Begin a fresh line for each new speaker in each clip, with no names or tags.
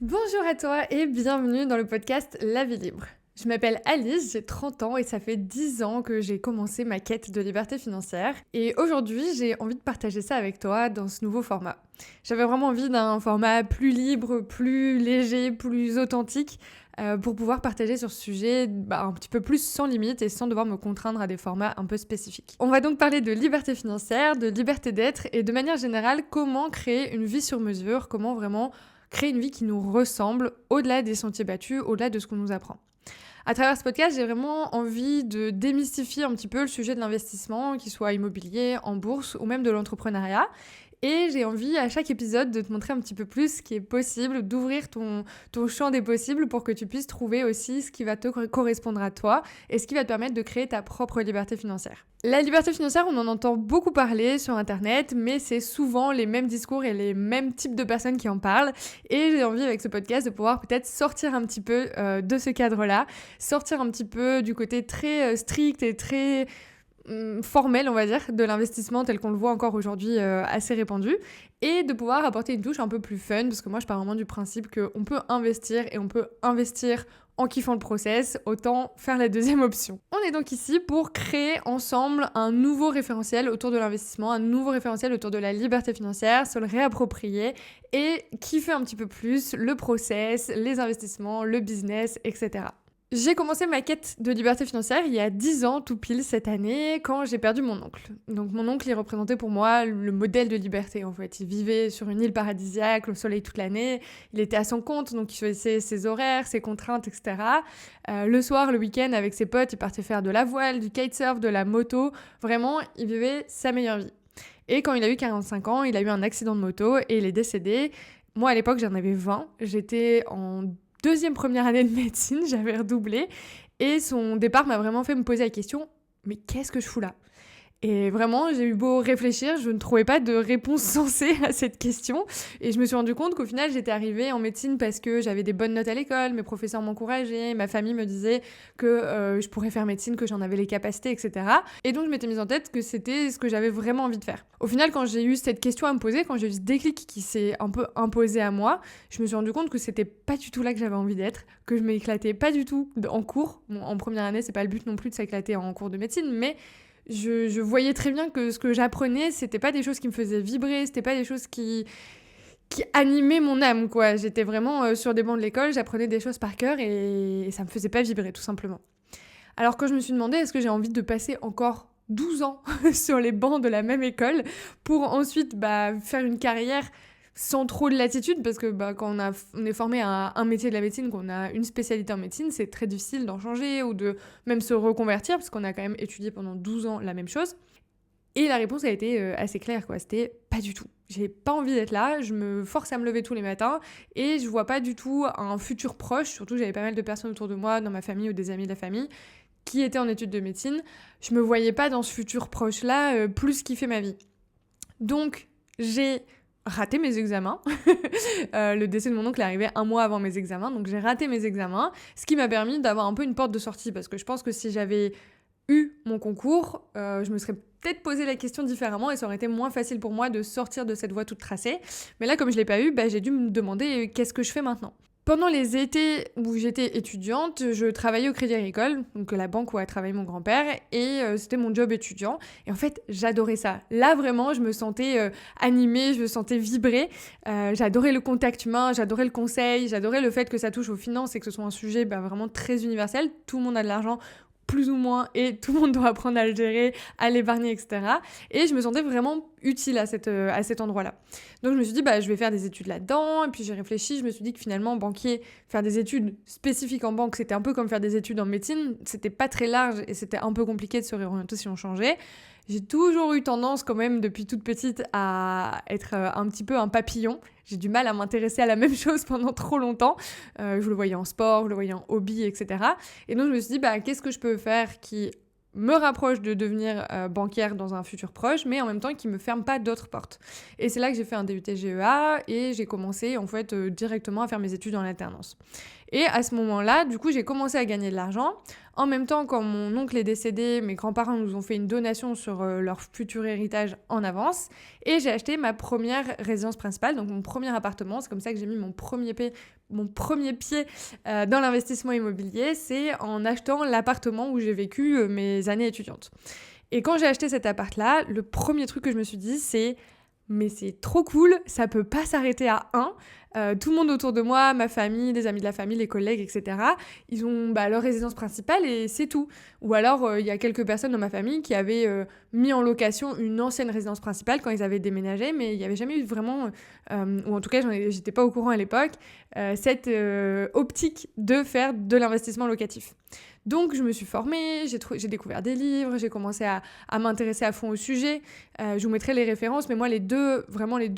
Bonjour à toi et bienvenue dans le podcast La vie libre. Je m'appelle Alice, j'ai 30 ans et ça fait 10 ans que j'ai commencé ma quête de liberté financière. Et aujourd'hui, j'ai envie de partager ça avec toi dans ce nouveau format. J'avais vraiment envie d'un format plus libre, plus léger, plus authentique pour pouvoir partager sur ce sujet un petit peu plus sans limite et sans devoir me contraindre à des formats un peu spécifiques. On va donc parler de liberté financière, de liberté d'être et de manière générale comment créer une vie sur mesure, comment vraiment créer une vie qui nous ressemble au-delà des sentiers battus, au-delà de ce qu'on nous apprend. À travers ce podcast, j'ai vraiment envie de démystifier un petit peu le sujet de l'investissement, qu'il soit immobilier, en bourse ou même de l'entrepreneuriat. Et j'ai envie à chaque épisode de te montrer un petit peu plus ce qui est possible, d'ouvrir ton champ des possibles pour que tu puisses trouver aussi ce qui va te correspondre à toi et ce qui va te permettre de créer ta propre liberté financière. La liberté financière, on en entend beaucoup parler sur Internet, mais c'est souvent les mêmes discours et les mêmes types de personnes qui en parlent. Et j'ai envie avec ce podcast de pouvoir peut-être sortir un petit peu de ce cadre-là, sortir un petit peu du côté très strict et très formel, on va dire, de l'investissement tel qu'on le voit encore aujourd'hui assez répandu, et de pouvoir apporter une touche un peu plus fun, parce que moi je pars vraiment du principe qu'on peut investir et on peut investir en kiffant le process, autant faire la deuxième option. On est donc ici pour créer ensemble un nouveau référentiel autour de l'investissement, un nouveau référentiel autour de la liberté financière, se le réapproprier et kiffer un petit peu plus le process, les investissements, le business, etc. J'ai commencé ma quête de liberté financière il y a 10 ans, tout pile cette année, quand j'ai perdu mon oncle. Donc mon oncle, il représentait pour moi le modèle de liberté en fait. Il vivait sur une île paradisiaque, au soleil toute l'année, il était à son compte, donc il choisissait ses horaires, ses contraintes, etc. Le soir, le week-end, avec ses potes, il partait faire de la voile, du kitesurf, de la moto. Vraiment, il vivait sa meilleure vie. Et quand il a eu 45 ans, il a eu un accident de moto et il est décédé. Moi, à l'époque, j'en avais 20. J'étais en première année de médecine, j'avais redoublé. Et son départ m'a vraiment fait me poser la question, mais qu'est-ce que je fous là ? Et vraiment, j'ai eu beau réfléchir, je ne trouvais pas de réponse sensée à cette question. Et je me suis rendu compte qu'au final, j'étais arrivée en médecine parce que j'avais des bonnes notes à l'école, mes professeurs m'encourageaient, ma famille me disait que je pourrais faire médecine, que j'en avais les capacités, etc. Et donc, je m'étais mise en tête que c'était ce que j'avais vraiment envie de faire. Au final, quand j'ai eu cette question à me poser, quand j'ai eu ce déclic qui s'est un peu imposé à moi, je me suis rendu compte que c'était pas du tout là que j'avais envie d'être, que je m'éclatais pas du tout en cours. Bon, en première année, c'est pas le but non plus de s'éclater en cours de médecine, mais je voyais très bien que ce que j'apprenais, c'était pas des choses qui me faisaient vibrer, c'était pas des choses qui animaient mon âme, quoi. J'étais vraiment sur des bancs de l'école, j'apprenais des choses par cœur et ça me faisait pas vibrer, tout simplement. Alors quand je me suis demandé, est-ce que j'ai envie de passer encore 12 ans sur les bancs de la même école pour ensuite faire une carrière sans trop de latitude, parce que quand on est formé à un métier de la médecine, qu'on a une spécialité en médecine, c'est très difficile d'en changer ou de même se reconvertir, parce qu'on a quand même étudié pendant 12 ans la même chose. Et la réponse a été assez claire, quoi. C'était pas du tout. J'ai pas envie d'être là, je me force à me lever tous les matins et je vois pas du tout un futur proche, surtout que j'avais pas mal de personnes autour de moi, dans ma famille ou des amis de la famille, qui étaient en études de médecine. Je me voyais pas dans ce futur proche-là plus kiffer ma vie. Donc, j'ai raté mes examens. Le décès de mon oncle est arrivé 1 mois avant mes examens, donc j'ai raté mes examens, ce qui m'a permis d'avoir un peu une porte de sortie, parce que je pense que si j'avais eu mon concours, je me serais peut-être posé la question différemment et ça aurait été moins facile pour moi de sortir de cette voie toute tracée. Mais là, comme je l'ai pas eu, j'ai dû me demander qu'est-ce que je fais maintenant. Pendant les étés où j'étais étudiante, je travaillais au Crédit Agricole, donc la banque où a travaillé mon grand-père, et c'était mon job étudiant. Et en fait, j'adorais ça. Là, vraiment, je me sentais animée, je me sentais vibrer. J'adorais le contact humain, j'adorais le conseil, j'adorais le fait que ça touche aux finances et que ce soit un sujet vraiment très universel. Tout le monde a de l'argent, plus ou moins, et tout le monde doit apprendre à le gérer, à l'épargner, etc. Et je me sentais vraiment utile à cet endroit-là. Donc je me suis dit, je vais faire des études là-dedans, et puis j'ai réfléchi, je me suis dit que finalement, banquier, faire des études spécifiques en banque, c'était un peu comme faire des études en médecine, c'était pas très large, et c'était un peu compliqué de se réorienter si on changeait. J'ai toujours eu tendance quand même depuis toute petite à être un petit peu un papillon. J'ai du mal à m'intéresser à la même chose pendant trop longtemps. Je le voyais en sport, je le voyais en hobby, etc. Et donc je me suis dit, qu'est-ce que je peux faire qui me rapproche de devenir banquière dans un futur proche, mais en même temps qui me ferme pas d'autres portes. Et c'est là que j'ai fait un DUT GEA et j'ai commencé en fait directement à faire mes études en alternance. Et à ce moment-là, du coup, j'ai commencé à gagner de l'argent. En même temps, quand mon oncle est décédé, mes grands-parents nous ont fait une donation sur leur futur héritage en avance. Et j'ai acheté ma première résidence principale, donc mon premier appartement. C'est comme ça que j'ai mis mon premier pied mon premier pied dans l'investissement immobilier, c'est en achetant l'appartement où j'ai vécu mes années étudiantes. Et quand j'ai acheté cet appart-là, le premier truc que je me suis dit, c'est mais c'est trop cool, ça peut pas s'arrêter à un. Tout le monde autour de moi, ma famille, des amis de la famille, les collègues, etc., ils ont leur résidence principale et c'est tout. Ou alors, il y a quelques personnes dans ma famille qui avaient mis en location une ancienne résidence principale quand ils avaient déménagé, mais il n'y avait jamais eu vraiment, ou en tout cas, j'étais pas au courant à l'époque, cette optique de faire de l'investissement locatif. Donc, je me suis formée, j'ai découvert des livres, j'ai commencé à m'intéresser à fond au sujet. Je vous mettrai les références, mais moi, les deux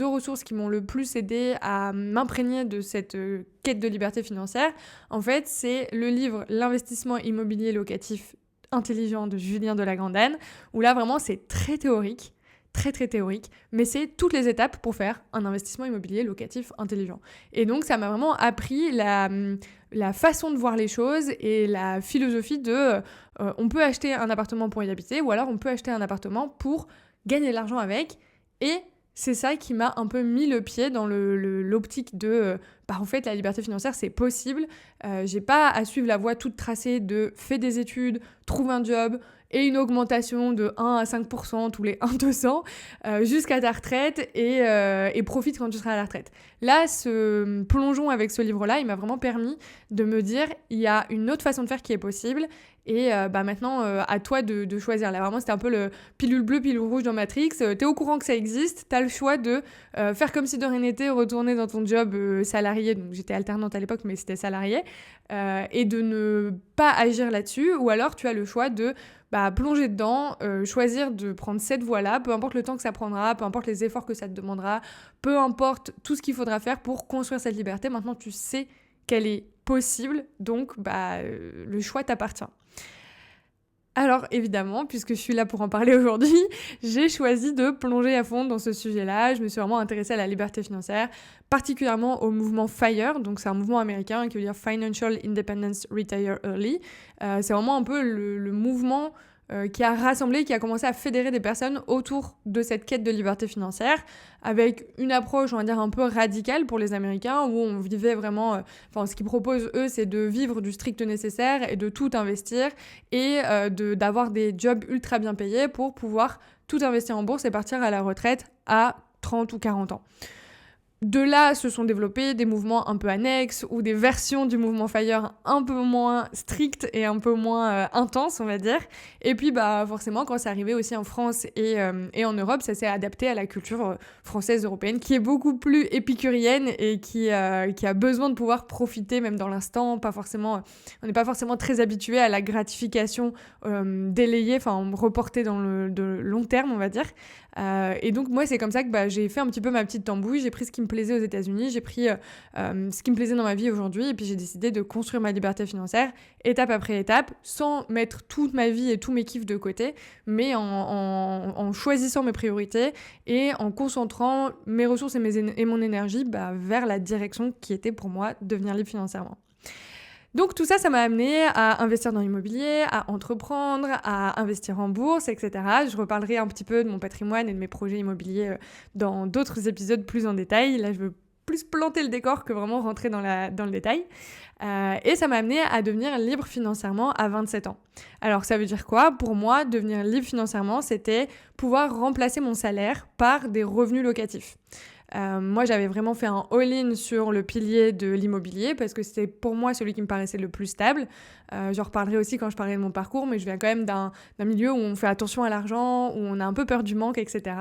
ressources qui m'ont le plus aidé à m'imprégner de cette quête de liberté financière, en fait, c'est le livre L'investissement immobilier locatif intelligent de Julien de La Grandane, où là, vraiment, c'est très théorique. Très très théorique, mais c'est toutes les étapes pour faire un investissement immobilier locatif intelligent. Et donc ça m'a vraiment appris la façon de voir les choses et la philosophie de on peut acheter un appartement pour y habiter ou alors on peut acheter un appartement pour gagner de l'argent avec. Et c'est ça qui m'a un peu mis le pied dans l'optique de en fait la liberté financière c'est possible. J'ai pas à suivre la voie toute tracée de fais des études, trouve un job et une augmentation de 1 à 5% tous les 1-200 jusqu'à ta retraite et profite quand tu seras à la retraite. Là, ce plongeon avec ce livre-là, il m'a vraiment permis de me dire il y a une autre façon de faire qui est possible et maintenant à toi de choisir. Là vraiment c'était un peu le pilule bleue, pilule rouge dans Matrix. T'es au courant que ça existe, t'as le choix de faire comme si de rien n'était, retourner dans ton job salarié, donc j'étais alternante à l'époque mais c'était salarié, et de ne pas agir là-dessus, ou alors tu as le choix de plonger dedans, choisir de prendre cette voie-là, peu importe le temps que ça prendra, peu importe les efforts que ça te demandera, peu importe tout ce qu'il faudra faire pour construire cette liberté. Maintenant, tu sais qu'elle est possible, donc le choix t'appartient. Alors évidemment, puisque je suis là pour en parler aujourd'hui, j'ai choisi de plonger à fond dans ce sujet-là. Je me suis vraiment intéressée à la liberté financière, particulièrement au mouvement FIRE, donc c'est un mouvement américain qui veut dire Financial Independence Retire Early. C'est vraiment un peu le mouvement qui a rassemblé, qui a commencé à fédérer des personnes autour de cette quête de liberté financière, avec une approche, on va dire, un peu radicale pour les Américains, où on vivait vraiment... ce qu'ils proposent, eux, c'est de vivre du strict nécessaire et de tout investir, et d'avoir des jobs ultra bien payés pour pouvoir tout investir en bourse et partir à la retraite à 30 ou 40 ans. De là se sont développés des mouvements un peu annexes ou des versions du mouvement FIRE un peu moins strictes et un peu moins intenses, on va dire. Et puis forcément, quand c'est arrivé aussi en France et en Europe, ça s'est adapté à la culture française européenne qui est beaucoup plus épicurienne et qui a besoin de pouvoir profiter même dans l'instant. On n'est pas forcément très habitué à la gratification délayée, reportée dans le long terme, on va dire. Et donc moi c'est comme ça que j'ai fait un petit peu ma petite tambouille, j'ai pris ce qui me plaisait aux États-Unis, j'ai pris ce qui me plaisait dans ma vie aujourd'hui, et puis j'ai décidé de construire ma liberté financière étape après étape, sans mettre toute ma vie et tous mes kiffs de côté, mais en choisissant mes priorités et en concentrant mes ressources et mon énergie vers la direction qui était pour moi devenir libre financièrement. Donc tout ça, ça m'a amené à investir dans l'immobilier, à entreprendre, à investir en bourse, etc. Je reparlerai un petit peu de mon patrimoine et de mes projets immobiliers dans d'autres épisodes plus en détail. Là, je veux plus planter le décor que vraiment rentrer dans le détail. Et ça m'a amené à devenir libre financièrement à 27 ans. Alors ça veut dire quoi ? Pour moi, devenir libre financièrement, c'était pouvoir remplacer mon salaire par des revenus locatifs. Moi, j'avais vraiment fait un all-in sur le pilier de l'immobilier parce que c'était pour moi celui qui me paraissait le plus stable. J'en reparlerai aussi quand je parlerai de mon parcours, mais je viens quand même d'un milieu où on fait attention à l'argent, où on a un peu peur du manque, etc.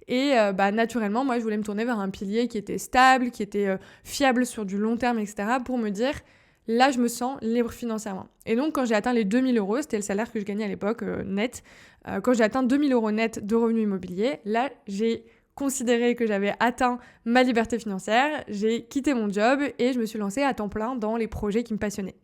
Et naturellement, moi, je voulais me tourner vers un pilier qui était stable, qui était fiable sur du long terme, etc. pour me dire... Là, je me sens libre financièrement. Et donc, quand j'ai atteint les 2 000 €, c'était le salaire que je gagnais à l'époque net, quand j'ai atteint 2 000 € net de revenus immobiliers, là, j'ai considéré que j'avais atteint ma liberté financière, j'ai quitté mon job et je me suis lancée à temps plein dans les projets qui me passionnaient.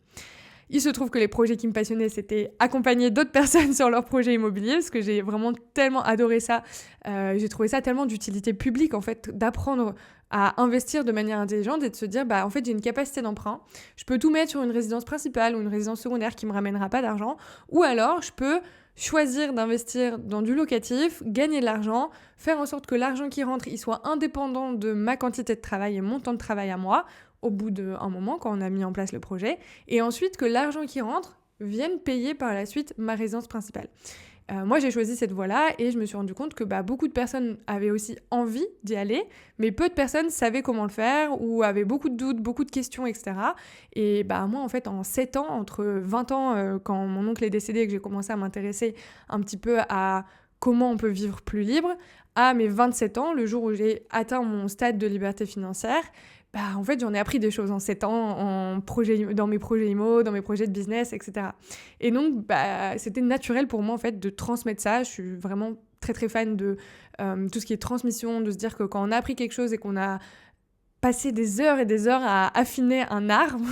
Il se trouve que les projets qui me passionnaient, c'était accompagner d'autres personnes sur leurs projets immobiliers, parce que j'ai vraiment tellement adoré ça. J'ai trouvé ça tellement d'utilité publique, en fait, d'apprendre à investir de manière intelligente et de se dire, en fait, j'ai une capacité d'emprunt. Je peux tout mettre sur une résidence principale ou une résidence secondaire qui me ramènera pas d'argent. Ou alors, je peux choisir d'investir dans du locatif, gagner de l'argent, faire en sorte que l'argent qui rentre, il soit indépendant de ma quantité de travail et mon temps de travail à moi, au bout d'un moment quand on a mis en place le projet, et ensuite que l'argent qui rentre vienne payer par la suite ma résidence principale. Moi, j'ai choisi cette voie-là et je me suis rendu compte que beaucoup de personnes avaient aussi envie d'y aller, mais peu de personnes savaient comment le faire ou avaient beaucoup de doutes, beaucoup de questions, etc. Et moi, en fait, en 7 ans, entre 20 ans, quand mon oncle est décédé et que j'ai commencé à m'intéresser un petit peu à comment on peut vivre plus libre, à mes 27 ans, le jour où j'ai atteint mon stade de liberté financière, en fait, j'en ai appris des choses en 7 ans, dans mes projets IMO, dans mes projets de business, etc. Et donc, c'était naturel pour moi, en fait, de transmettre ça. Je suis vraiment très, très fan de tout ce qui est transmission, de se dire que quand on a appris quelque chose et qu'on a passé des heures et des heures à affiner un arbre,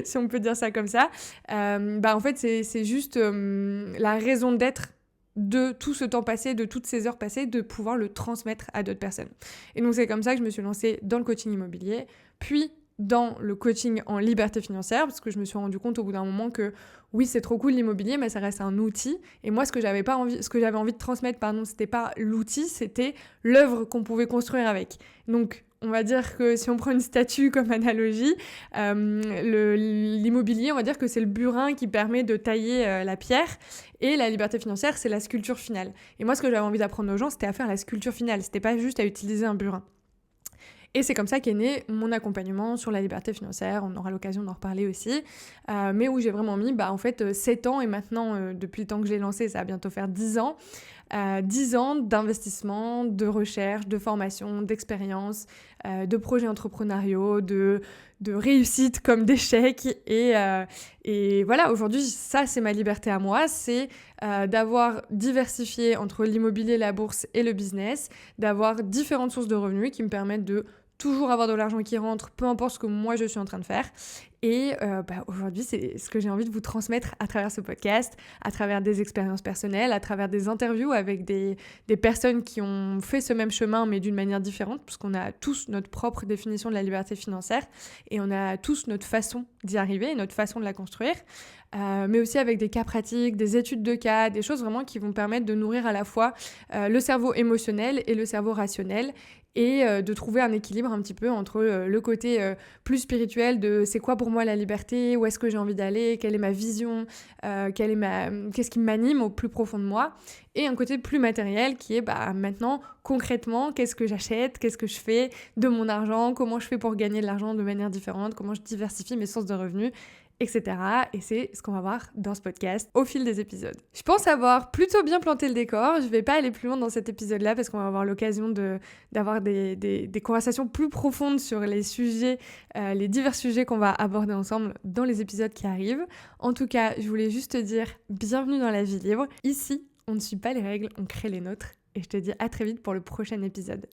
si on peut dire ça comme ça, en fait, c'est juste la raison d'être de tout ce temps passé, de toutes ces heures passées, de pouvoir le transmettre à d'autres personnes. Et donc c'est comme ça que je me suis lancée dans le coaching immobilier, puis dans le coaching en liberté financière, parce que je me suis rendu compte au bout d'un moment que oui, c'est trop cool l'immobilier, mais ça reste un outil. Et moi, ce que j'avais envie de transmettre, c'était pas l'outil, c'était l'œuvre qu'on pouvait construire avec. Donc, on va dire que si on prend une statue comme analogie, l'immobilier, on va dire que c'est le burin qui permet de tailler la pierre, et la liberté financière, c'est la sculpture finale. Et moi, ce que j'avais envie d'apprendre aux gens, c'était à faire la sculpture finale, c'était pas juste à utiliser un burin. Et c'est comme ça qu'est né mon accompagnement sur la liberté financière, on aura l'occasion d'en reparler aussi, mais où j'ai vraiment mis 7 ans, et maintenant, depuis le temps que j'ai lancé, ça va bientôt faire 10 ans, 10 ans d'investissement, de recherche, de formation, d'expérience, de projets entrepreneuriaux, de réussite comme d'échecs. Et voilà, aujourd'hui, ça, c'est ma liberté à moi, c'est d'avoir diversifié entre l'immobilier, la bourse et le business, d'avoir différentes sources de revenus qui me permettent de toujours avoir de l'argent qui rentre, peu importe ce que moi je suis en train de faire. Et aujourd'hui, c'est ce que j'ai envie de vous transmettre à travers ce podcast, à travers des expériences personnelles, à travers des interviews avec des personnes qui ont fait ce même chemin, mais d'une manière différente, parce qu'on a tous notre propre définition de la liberté financière, et on a tous notre façon d'y arriver, notre façon de la construire, mais aussi avec des cas pratiques, des études de cas, des choses vraiment qui vont permettre de nourrir à la fois le cerveau émotionnel et le cerveau rationnel, et de trouver un équilibre un petit peu entre le côté plus spirituel de c'est quoi pour moi la liberté, où est-ce que j'ai envie d'aller, quelle est ma vision, qu'est-ce qui m'anime au plus profond de moi, et un côté plus matériel qui est maintenant concrètement qu'est-ce que j'achète, qu'est-ce que je fais de mon argent, comment je fais pour gagner de l'argent de manière différente, comment je diversifie mes sources de revenus, etc. Et c'est ce qu'on va voir dans ce podcast au fil des épisodes. Je pense avoir plutôt bien planté le décor. Je vais pas aller plus loin dans cet épisode-là parce qu'on va avoir l'occasion d'avoir des conversations plus profondes sur les sujets, les divers sujets qu'on va aborder ensemble dans les épisodes qui arrivent. En tout cas, je voulais juste te dire bienvenue dans la vie libre. Ici, on ne suit pas les règles, on crée les nôtres. Et je te dis à très vite pour le prochain épisode.